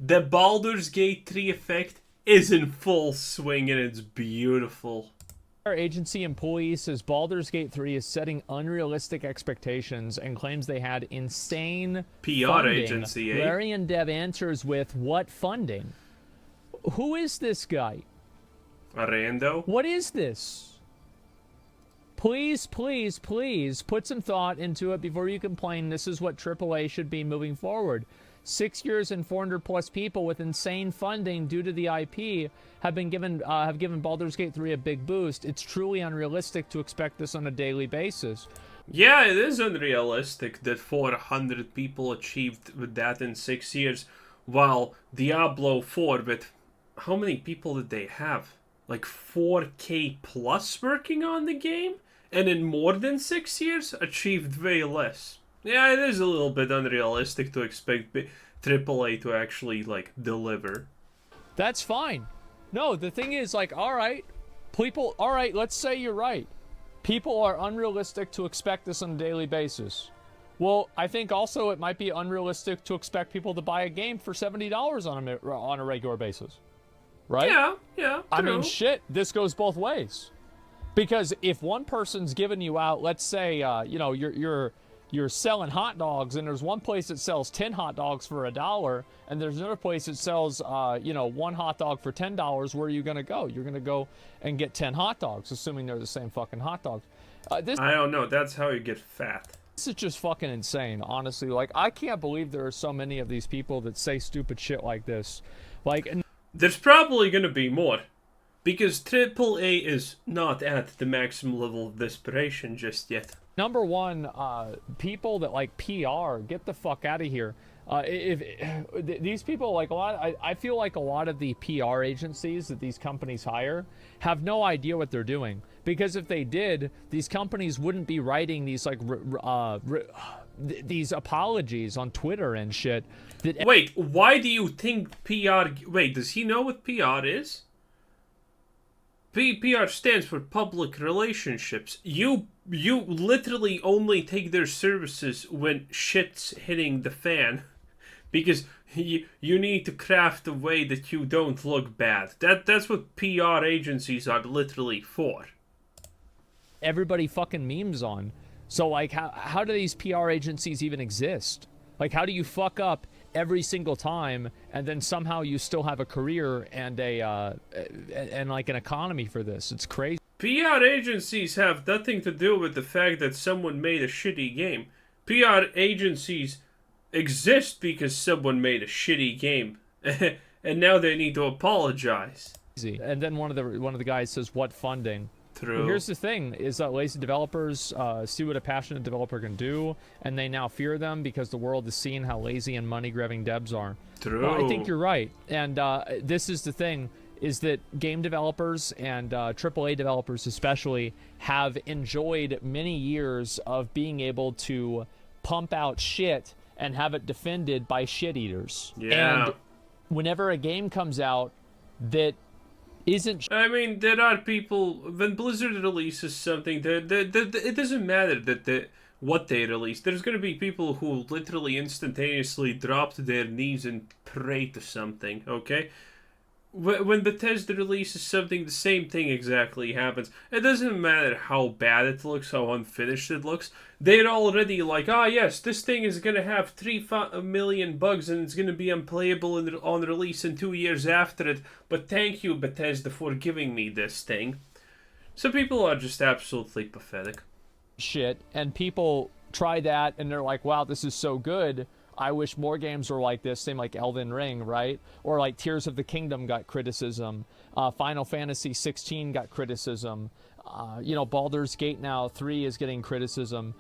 The Baldur's Gate 3 effect is in full swing and it's beautiful. Our agency employee says Baldur's Gate 3 is setting unrealistic expectations and claims they had insane PR funding. agency, eh? Larry and Dev answers with, what funding? Who is this guy? A rando? What is this? Please, please, please put some thought into it before you complain. This is what AAA should be moving forward. 6 years and 400 plus people with insane funding due to the IP have given Baldur's Gate 3 a big boost. It's truly unrealistic to expect this on a daily basis. Yeah, it is unrealistic that 400 people achieved with that in 6 years, while Diablo 4, with how many people did they have? Like 4K plus working on the game? And in more than 6 years, achieved way less. Yeah, it is a little bit unrealistic to expect AAA to actually, like, deliver. That's fine. No, the thing is, like, alright, let's say you're right. People are unrealistic to expect this on a daily basis. Well, I think also it might be unrealistic to expect people to buy a game for $70 on a regular basis. Right? Yeah, true. I mean, shit, this goes both ways. Because if one person's giving you out, let's say, you're selling hot dogs, and there's one place that sells 10 hot dogs for $1, and there's another place that sells, one hot dog for $10, where are you going to go? You're going to go and get 10 hot dogs, assuming they're the same fucking hot dogs. I don't know. That's how you get fat. This is just fucking insane, honestly. Like, I can't believe there are so many of these people that say stupid shit like this. Like, there's probably going to be more. Because AAA is not at the maximum level of desperation just yet. Number one, people that like PR, get the fuck out of here. These people, like I feel like a lot of the PR agencies that these companies hire have no idea what they're doing. Because if they did, these companies wouldn't be writing these like these apologies on Twitter and shit. Wait, why do you think PR? Wait, does he know what PR is? PR stands for public relationships. You literally only take their services when shit's hitting the fan. Because you need to craft a way that you don't look bad. That's what PR agencies are literally for. Everybody fucking memes on. So, like, how do these PR agencies even exist? Like, how do you fuck up every single time, and then somehow you still have a career and like an economy for this? It's crazy. PR agencies have nothing to do with the fact that someone made a shitty game. PR agencies exist because someone made a shitty game, and now they need to apologize. And then one of the guys says, "What funding?" True. Well, here's the thing, is that lazy developers see what a passionate developer can do, and they now fear them because the world is seeing how lazy and money-grabbing devs are. True. Well, I think you're right. And this is the thing, is that game developers and AAA developers especially have enjoyed many years of being able to pump out shit and have it defended by shit-eaters. Yeah. And whenever a game comes out that isn't... I mean, there are people, when Blizzard releases something, it doesn't matter what they release. There's going to be people who literally instantaneously drop to their knees and pray to something, okay? When Bethesda releases something, the same thing exactly happens. It doesn't matter how bad it looks, how unfinished it looks. They're already like, yes, this thing is going to have 3 million bugs and it's going to be unplayable on release in 2 years after it. But thank you, Bethesda, for giving me this thing. So people are just absolutely pathetic. Shit, and people try that and they're like, wow, this is so good. I wish more games were like this, same like Elden Ring, right? Or like Tears of the Kingdom got criticism. Final Fantasy 16 got criticism. Baldur's Gate now 3 is getting criticism.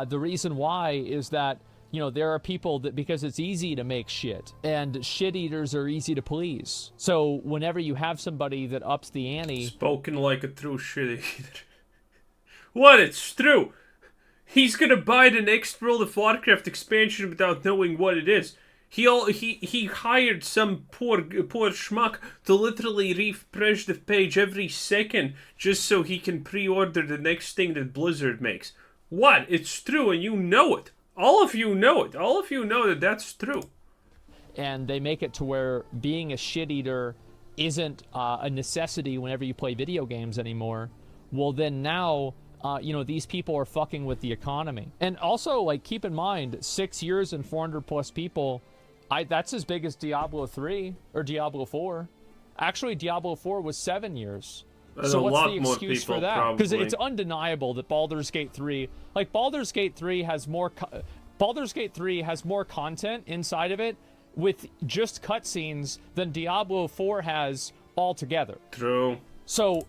The reason why is that, there are people that, because it's easy to make shit, and shit eaters are easy to please. So whenever you have somebody that ups the ante... Spoken like a true shit eater. What? It's true! He's gonna buy the next World of Warcraft expansion without knowing what it is. He hired some poor schmuck to literally refresh the page every second just so he can pre-order the next thing that Blizzard makes. What? It's true, and you know it. All of you know it. All of you know that that's true. and they make it to where being a shit eater isn't a necessity whenever you play video games anymore, well then now these people are fucking with the economy. And also, like, keep in mind, 6 years and 400 plus people, that's as big as Diablo 3 or Diablo 4. Actually, Diablo 4 was 7 years. There's so a what's lot the more excuse people, for that? Because probably. it's undeniable that Baldur's Gate 3, like Baldur's Gate 3 has more Baldur's Gate 3 has more content inside of it with just cutscenes than Diablo 4 has altogether. True. So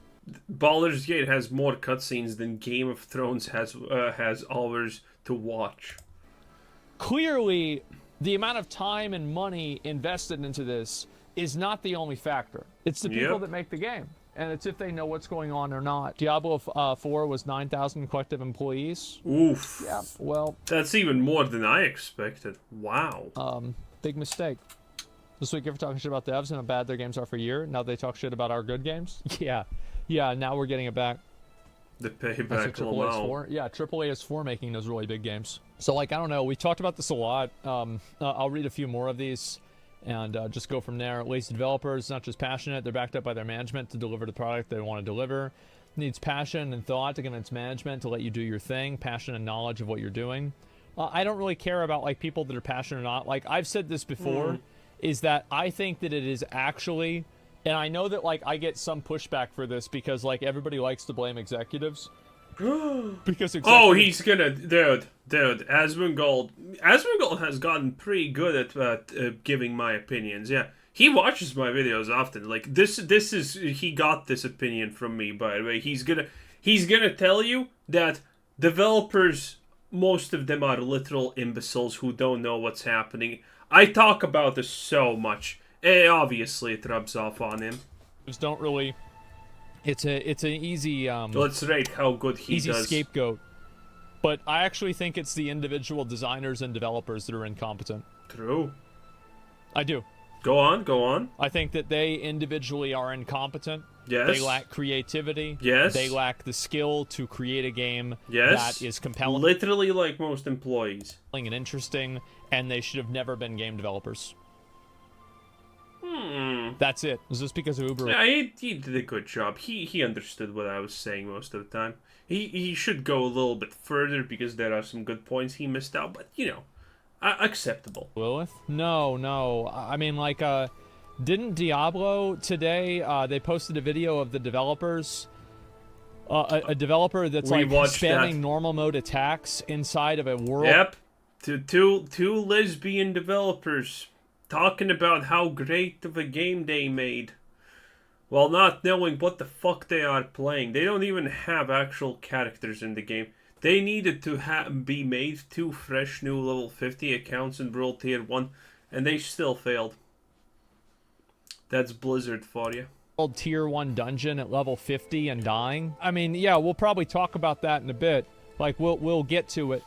Baldur's Gate has more cutscenes than Game of Thrones has hours to watch. Clearly, the amount of time and money invested into this is not the only factor. It's the people that make the game. And it's if they know what's going on or not. Diablo 4 was 9,000 collective employees. Oof. Yeah, well... That's even more than I expected. Wow. Big mistake. This week, if we're talking shit about devs and how bad their games are for a year, now they talk shit about our good games? Yeah, now we're getting it back. The payback That's what AAA is for. Yeah, AAA is for making those really big games. So, like, I don't know. We talked about this a lot. I'll read a few more of these and just go from there. Lazy developers, not just passionate, they're backed up by their management to deliver the product they want to deliver. Needs passion and thought to convince management to let you do your thing, passion and knowledge of what you're doing. I don't really care about, like, people that are passionate or not. Like, I've said this before, is that I think that it is actually, and I know that, like, I get some pushback for this because, like, everybody likes to blame executives. Because he's gonna... Dude, Asmongold has gotten pretty good at giving my opinions, yeah. He watches my videos often. Like, this is... He got this opinion from me, by the way. He's gonna tell you that developers, most of them are literal imbeciles who don't know what's happening. I talk about this so much. Obviously, it rubs off on him. Don't really... It's an easy... Let's rate how good he easy does. Scapegoat. But I actually think it's the individual designers and developers that are incompetent. True. I do. Go on. I think that they individually are incompetent. Yes. They lack creativity. Yes. They lack the skill to create a game yes. that is compelling. Literally like most employees. And interesting, and they should have never been game developers. That's it. Is this because of Uber? Yeah, he did a good job. He understood what I was saying most of the time. He should go a little bit further because there are some good points he missed out, but, you know, acceptable. Lilith? No. I mean, like, didn't Diablo today, they posted a video of the developers, a developer that's, like, spamming normal mode attacks inside of a world. Yep. Two lesbian developers talking about how great of a game they made, while not knowing what the fuck they are playing. They don't even have actual characters in the game. They needed to be made 2 fresh new level 50 accounts in World Tier 1, and they still failed. That's Blizzard for you. Tier 1 dungeon at level 50 and dying. I mean, yeah, we'll probably talk about that in a bit. Like, we'll get to it.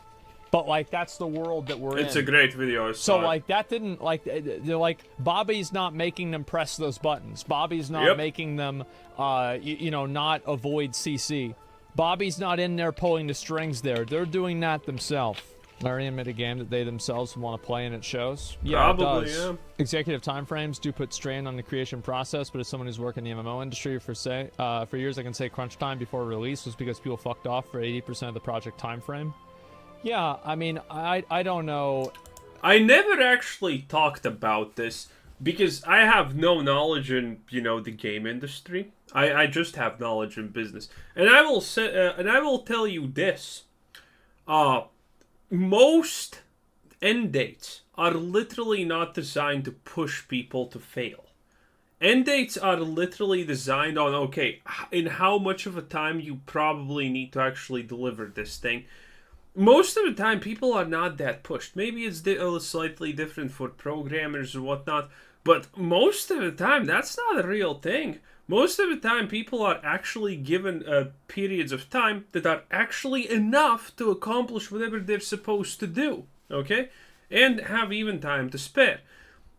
But, like, that's the world that we're in. It's a great video. So, like, that didn't, like, they're like, Bobby's not making them press those buttons. Bobby's not making them, not avoid CC. Bobby's not in there pulling the strings there. They're doing that themselves. Larry admit a game that they themselves want to play and it shows? Yeah, probably, it does. Yeah. Executive timeframes do put strain on the creation process, but as someone who's worked in the MMO industry for years, I can say crunch time before release was because people fucked off for 80% of the project timeframe. Yeah, I mean, I don't know. I never actually talked about this because I have no knowledge in, the game industry. I just have knowledge in business. And I will say, and I will tell you this. Most end dates are literally not designed to push people to fail. End dates are literally designed on, okay, in how much of a time you probably need to actually deliver this thing. Most of the time, people are not that pushed. Maybe it's slightly different for programmers or whatnot, but most of the time, that's not a real thing. Most of the time, people are actually given periods of time that are actually enough to accomplish whatever they're supposed to do, okay? And have even time to spare.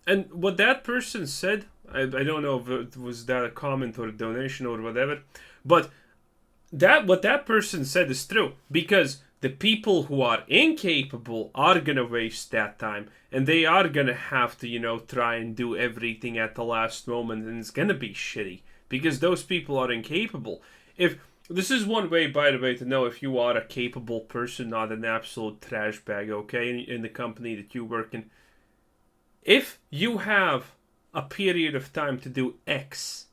And what that person said, I don't know if it was that a comment or a donation or whatever, but what that person said is true, because the people who are incapable are gonna waste that time, and they are gonna have to, try and do everything at the last moment, and it's gonna be shitty because those people are incapable. If this is one way, by the way, to know if you are a capable person, not an absolute trash bag, okay, in the company that you work in. If you have a period of time to do X,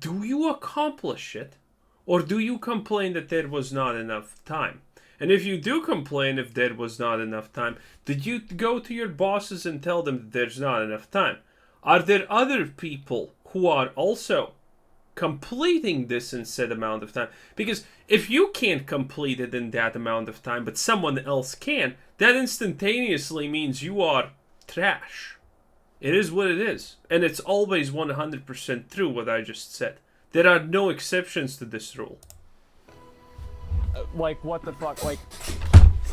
do you accomplish it? Or do you complain that there was not enough time? And if you do complain if there was not enough time, did you go to your bosses and tell them that there's not enough time? Are there other people who are also completing this in said amount of time? Because if you can't complete it in that amount of time, but someone else can, that instantaneously means you are trash. It is what it is. And it's always 100% true what I just said. There are no exceptions to this rule. Like, what the fuck? Like,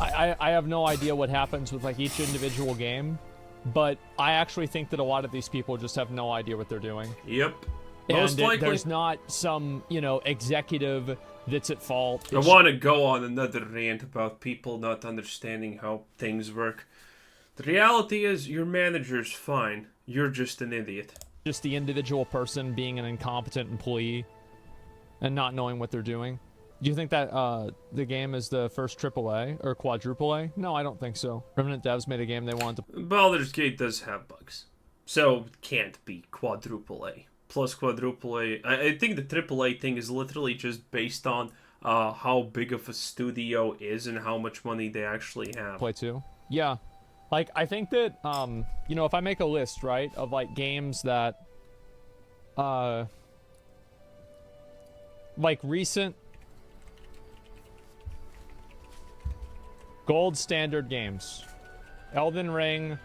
I have no idea what happens with, like, each individual game, but I actually think that a lot of these people just have no idea what they're doing. Yep. And there's not some, executive that's at fault. I want to go on another rant about people not understanding how things work. The reality is, your manager's fine. You're just an idiot. Just the individual person being an incompetent employee and not knowing what they're doing. Do you think that the game is the first AAA or quadruple A? No, I don't think so. Remnant Devs made a game they wanted to... Baldur's Gate does have bugs, so it can't be quadruple A. Plus quadruple A. I think the AAA thing is literally just based on how big of a studio is and how much money they actually have. Play too. Yeah. Like, I think that, if I make a list, right, of, like, games that, like, recent gold standard games. Elden Ring,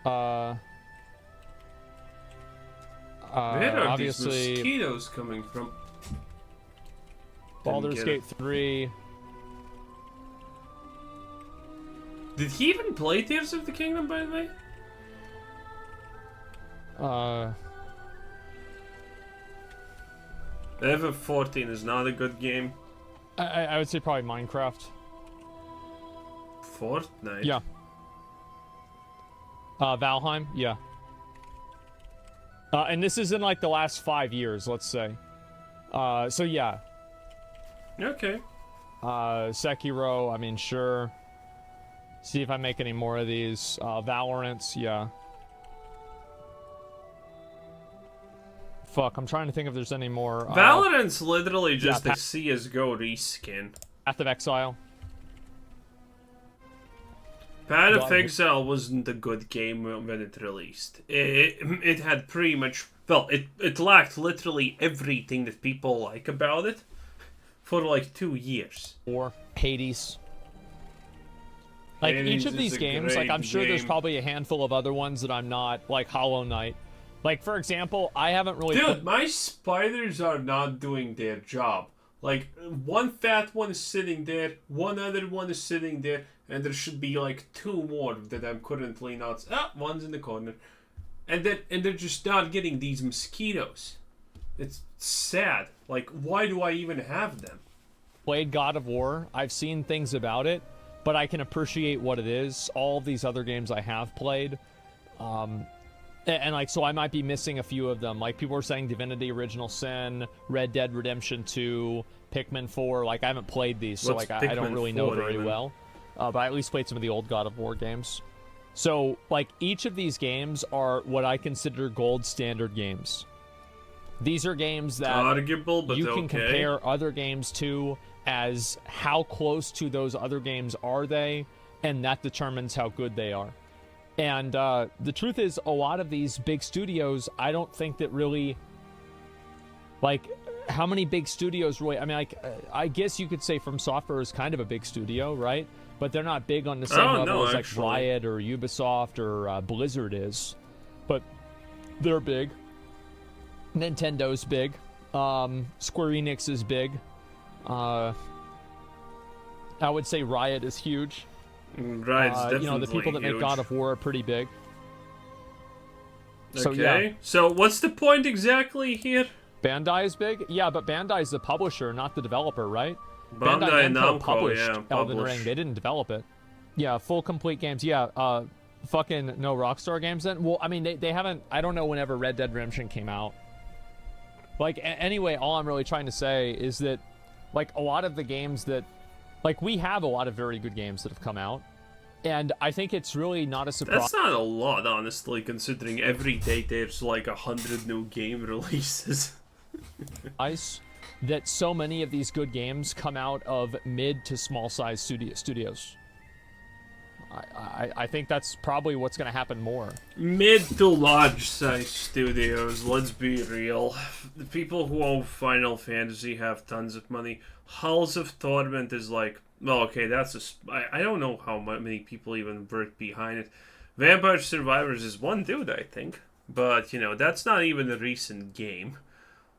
Where are obviously, these mosquitoes coming from? Baldur's Gate 3. Did he even play Tears of the Kingdom, by the way? FF14 is not a good game. I would say probably Minecraft. Fortnite? Yeah. Valheim? Yeah. And this is in, like, the last 5 years, let's say. So, yeah. Okay. Sekiro, I mean, sure. See if I make any more of these. Valorants, yeah. Fuck, I'm trying to think if there's any more. Valorant's literally just a CSGO reskin. Path of Exile. Path of Exile wasn't a good game when it released. It had pretty much... Well, it lacked literally everything that people like about it for like 2 years. Or Hades. Like, each of these games, like, I'm sure there's probably a handful of other ones that I'm not, like Hollow Knight. Like, for example, I haven't really... Dude, my spiders are not doing their job. Like, one fat one is sitting there, one other one is sitting there, and there should be, like, 2 more that I'm currently not... Ah, one's in the corner. And they're just not getting these mosquitoes. It's sad. Like, why do I even have them? Played God of War. I've seen things about it, but I can appreciate what it is. All of these other games I have played. And, like, so I might be missing a few of them. Like, people were saying Divinity Original Sin, Red Dead Redemption 2, Pikmin 4. Like, I haven't played these, so, like, I don't really know very well. But I at least played some of the old God of War games. So, like, each of these games are what I consider gold standard games. These are games that arguable, but you can compare other games to as how close to those other games are they, and that determines how good they are. And the truth is, a lot of these big studios, I don't think that really, like, how many big studios really, I mean, like, I guess you could say From Software is kind of a big studio, right? But they're not big on the same level as, like, Riot or Ubisoft or Blizzard is. But they're big. Nintendo's big. Square Enix is big. I would say Riot is huge. Riot's definitely the people that make God of War are pretty big. So, okay. Yeah. So what's the point exactly here? Bandai is big? Yeah, but Bandai is the publisher, not the developer, right? Bandai and Namco Namco, published yeah, Elden Ring. They didn't develop it. Yeah, full complete games. Yeah, fucking no Rockstar games then? Well, I mean, they haven't... I don't know whenever Red Dead Redemption came out. Like, anyway, all I'm really trying to say is that, like, a lot of the games that... Like, we have a lot of very good games that have come out. And I think it's really not a surprise. That's not a lot, honestly, considering every day there's like 100 new game releases. That so many of these good games come out of mid to small size studios. I think that's probably what's going to happen more. Mid to large size studios, let's be real. The people who own Final Fantasy have tons of money. Halls of Torment is like, well, okay, that's I don't know how many people even work behind it. Vampire Survivors is one dude, I think. But, you know, that's not even a recent game.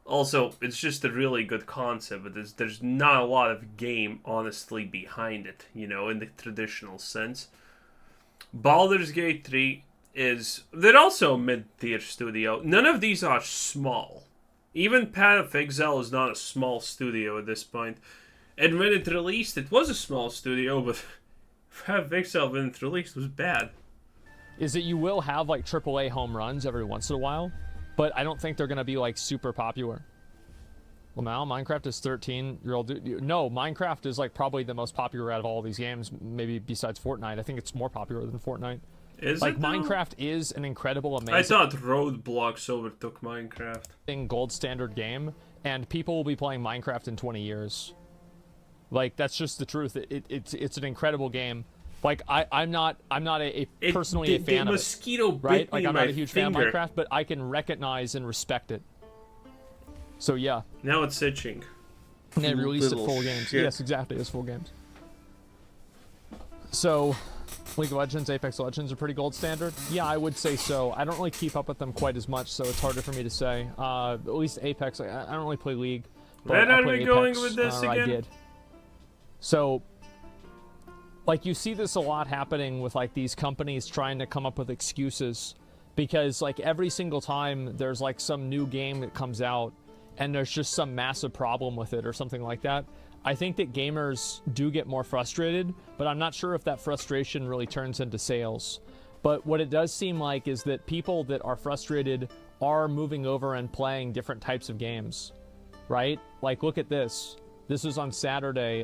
Also, it's just a really good concept, but there's not a lot of game, honestly, behind it, you know, in the traditional sense. Baldur's Gate 3 they're also a mid-tier studio. None of these are small. Even Path of Exile is not a small studio at this point. And when it released, it was a small studio, but Path of Exile, when it released, was bad. Is that you will have, like, AAA home runs every once in a while, but I don't think they're going to be, like, super popular. Well, now Minecraft is 13-year-old dude. No, Minecraft is, like, probably the most popular out of all these games, maybe besides Fortnite. I think it's more popular than Fortnite. Is like, it, though? Minecraft is an incredible, amazing... I thought Roadblocks overtook Minecraft. ...gold standard game, and people will be playing Minecraft in 20 years. Like, that's just the truth. It's an incredible game. Like, I'm not personally a fan of it, right? Like, I'm not a huge fan of Minecraft, but I can recognize and respect it. So, yeah. Now it's itching. And they released it full games. Yes, exactly. It's full games. So, League of Legends, Apex Legends are pretty gold standard? Yeah, I would say so. I don't really keep up with them quite as much, so it's harder for me to say. At least Apex, I don't really play League. Where are we going with this again? I did. So, like, you see this a lot happening with, like, these companies trying to come up with excuses. Because, like, every single time there's, like, some new game that comes out, and there's just some massive problem with it or something like that, I think that gamers do get more frustrated, but I'm not sure if that frustration really turns into sales. But what it does seem like is that people that are frustrated are moving over and playing different types of games, right? Like, look at this. This was on Saturday.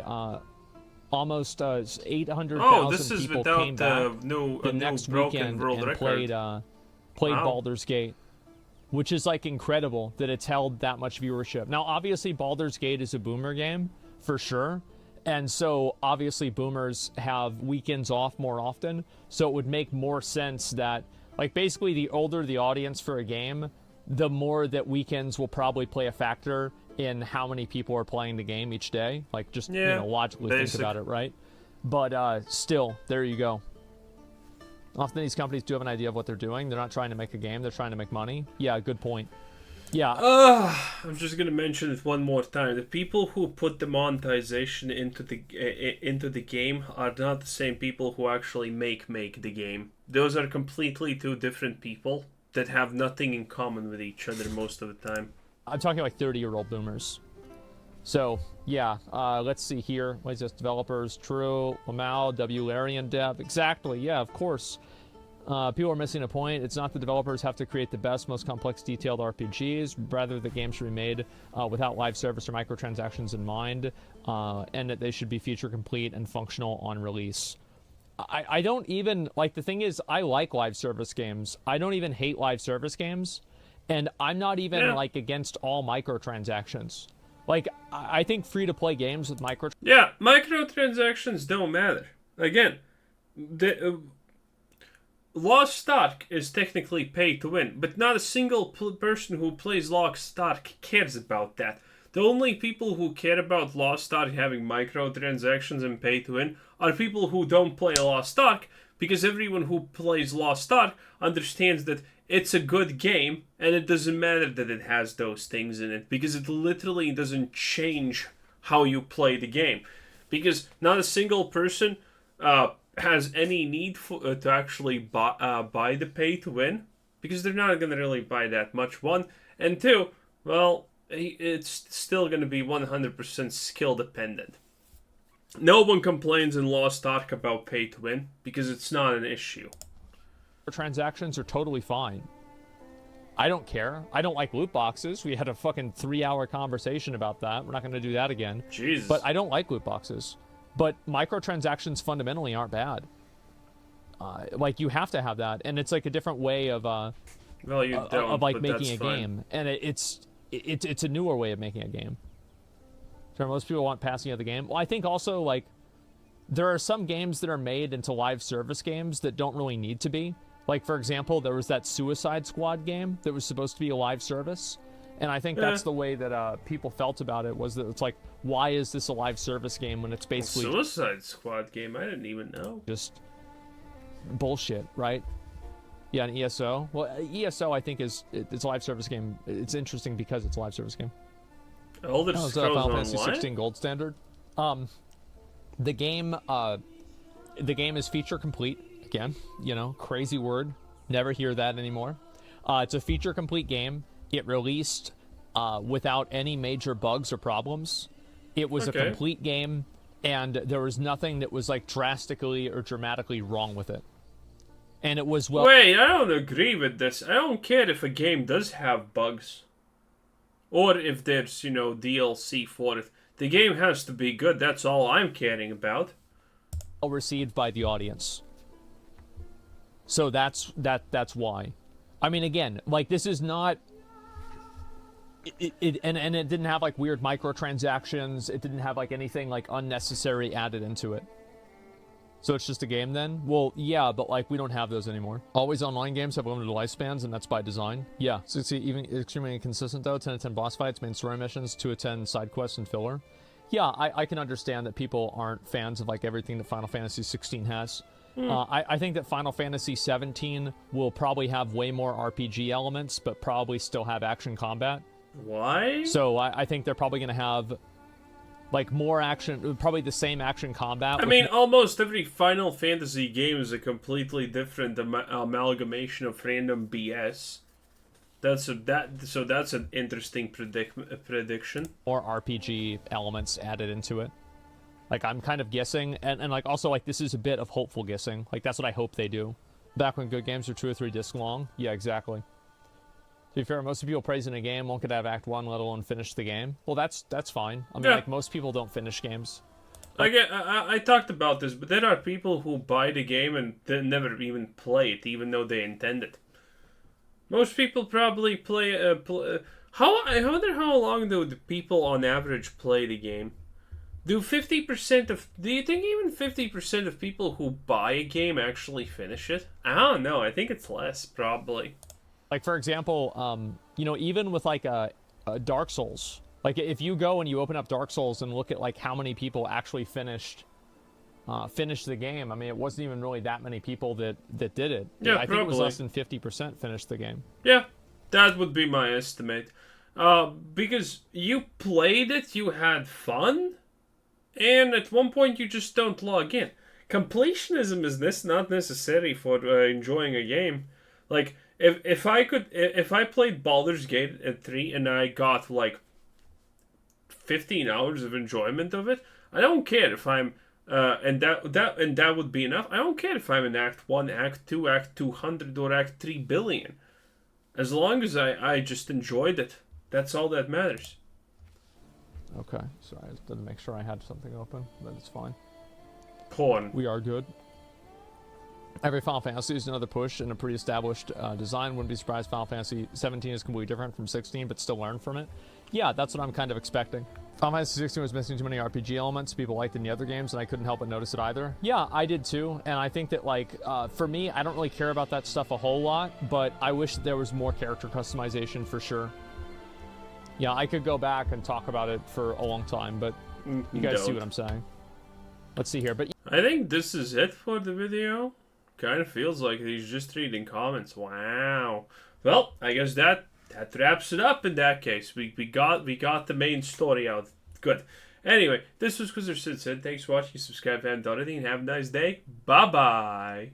Almost 800,000 people came back the next weekend and played Baldur's Gate. Which is, like, incredible that it's held that much viewership. Now, obviously, Baldur's Gate is a boomer game, for sure. And so, obviously, boomers have weekends off more often. So it would make more sense that, like, basically, the older the audience for a game, the more that weekends will probably play a factor in how many people are playing the game each day. Like, just, you know, logically think about it, right? But still, there you go. Often these companies do have an idea of what they're doing. They're not trying to make a game. They're trying to make money. Yeah, good point. Yeah. I'm just going to mention it one more time. The people who put the monetization into the game are not the same people who actually make the game. Those are completely two different people that have nothing in common with each other most of the time. I'm talking like 30-year-old boomers. So, yeah, let's see here. What is this? Developers, True, Lamau, W. Larian Dev. Exactly, yeah, of course. People are missing a point. It's not the developers have to create the best, most complex, detailed RPGs. Rather, the game should be made without live service or microtransactions in mind, and that they should be feature complete and functional on release. I don't even, like, the thing is, I like live service games. I don't even hate live service games, and I'm not even, like, against all microtransactions. Like, I think free-to-play games with microtransactions... Yeah, microtransactions don't matter. Again, Lost Ark is technically pay to win, but not a single person who plays Lost Ark cares about that. The only people who care about Lost Ark having microtransactions and pay to win are people who don't play Lost Ark, because everyone who plays Lost Ark understands that it's a good game, and it doesn't matter that it has those things in it, because it literally doesn't change how you play the game. Because not a single person has any need to actually buy the pay to win, because they're not going to really buy that much, one. And two, well, it's still going to be 100% skill dependent. No one complains in Lost Ark about pay to win because it's not an issue. Transactions are totally fine. I don't care. I don't like loot boxes. We had a fucking 3-hour conversation about that. We're not going to do that again. Jesus. But I don't like loot boxes. But microtransactions fundamentally aren't bad. Like, you have to have that, and it's like a different way of well, you don't, of like but making that's a fine. game, and it's a newer way of making a game. So most people want passing of the game. Well, I think also, like, there are some games that are made into live service games that don't really need to be. Like, for example, there was that Suicide Squad game that was supposed to be a live service, and I think that's the way that people felt about it, was that it's like, why is this a live service game when it's basically Suicide Squad game? I didn't even know. just bullshit, right? Yeah, an ESO. Well, ESO I think it's a live service game. It's interesting because it's a live service game. Elder Oh, Scrolls Final Fantasy Online? 16 Gold Standard. The game is feature complete. Again, crazy word. Never hear that anymore. It's a feature complete game. It released without any major bugs or problems. It was a complete game, and there was nothing that was like drastically or dramatically wrong with it. And it was well. Wait, I don't agree with this. I don't care if a game does have bugs. Or if there's, DLC for it. The game has to be good, that's all I'm caring about. Well received by the audience. So that's why. I mean, again, like, this is not and it didn't have like weird microtransactions. It didn't have like anything like unnecessary added into it. So it's just a game then? Well, yeah, but like, we don't have those anymore. Always online games have limited lifespans, and that's by design. Yeah, so it's even extremely inconsistent though. 10 to 10 boss fights, main story missions, 2 to 10 side quests and filler. Yeah, I can understand that people aren't fans of like everything that Final Fantasy 16 has. I think that Final Fantasy 17 will probably have way more RPG elements, but probably still have action combat. Why? So I think they're probably going to have like more action, probably the same action combat. I mean, almost every Final Fantasy game is a completely different amalgamation of random BS. So that's an interesting prediction. More RPG elements added into it. Like, I'm kind of guessing, and like, also, like, this is a bit of hopeful guessing. Like, that's what I hope they do. Back when good games are 2 or 3 discs long. Yeah, exactly. To be fair, most people praising a game won't get to have Act 1, let alone finish the game. Well, that's fine. I mean, like, most people don't finish games. I talked about this, but there are people who buy the game and they never even play it, even though they intend it. Most people probably play. I wonder how long do the people on average play the game? Do you think even 50% of people who buy a game actually finish it? I don't know. I think it's less, probably. Like, for example, even with like a Dark Souls, like, if you go and you open up Dark Souls and look at like how many people actually finished the game, I mean, it wasn't even really that many people that did it. Yeah, I think it was less than 50% finished the game. Yeah, that would be my estimate. Because you played it, you had fun, and at one point you just don't log in. Completionism is not necessary for enjoying a game. Like, if I played Baldur's Gate at 3 and I got like 15 hours of enjoyment of it, I don't care if I'm and that would be enough. I don't care if I'm in Act 1, Act 2, Act 200, or Act 3 billion. As long as I just enjoyed it, that's all that matters. Okay, sorry, I just didn't make sure I had something open, but it's fine. Porn. We are good. Every Final Fantasy is another push in a pretty established design. Wouldn't be surprised Final Fantasy 17 is completely different from 16, but still learn from it. Yeah, that's what I'm kind of expecting. Final Fantasy 16 was missing too many RPG elements people liked in the other games, and I couldn't help but notice it either. Yeah, I did too, and I think that, like, for me, I don't really care about that stuff a whole lot, but I wish there was more character customization for sure. Yeah, I could go back and talk about it for a long time, but you guys see what I'm saying. Let's see here, but I think this is it for the video. Kind of feels like he's just reading comments. Wow. Well, I guess that wraps it up in that case. We got the main story out. Good. Anyway, this was Quizzer Sid. Thanks for watching. Subscribe if you haven't done anything. Have a nice day. Bye-bye.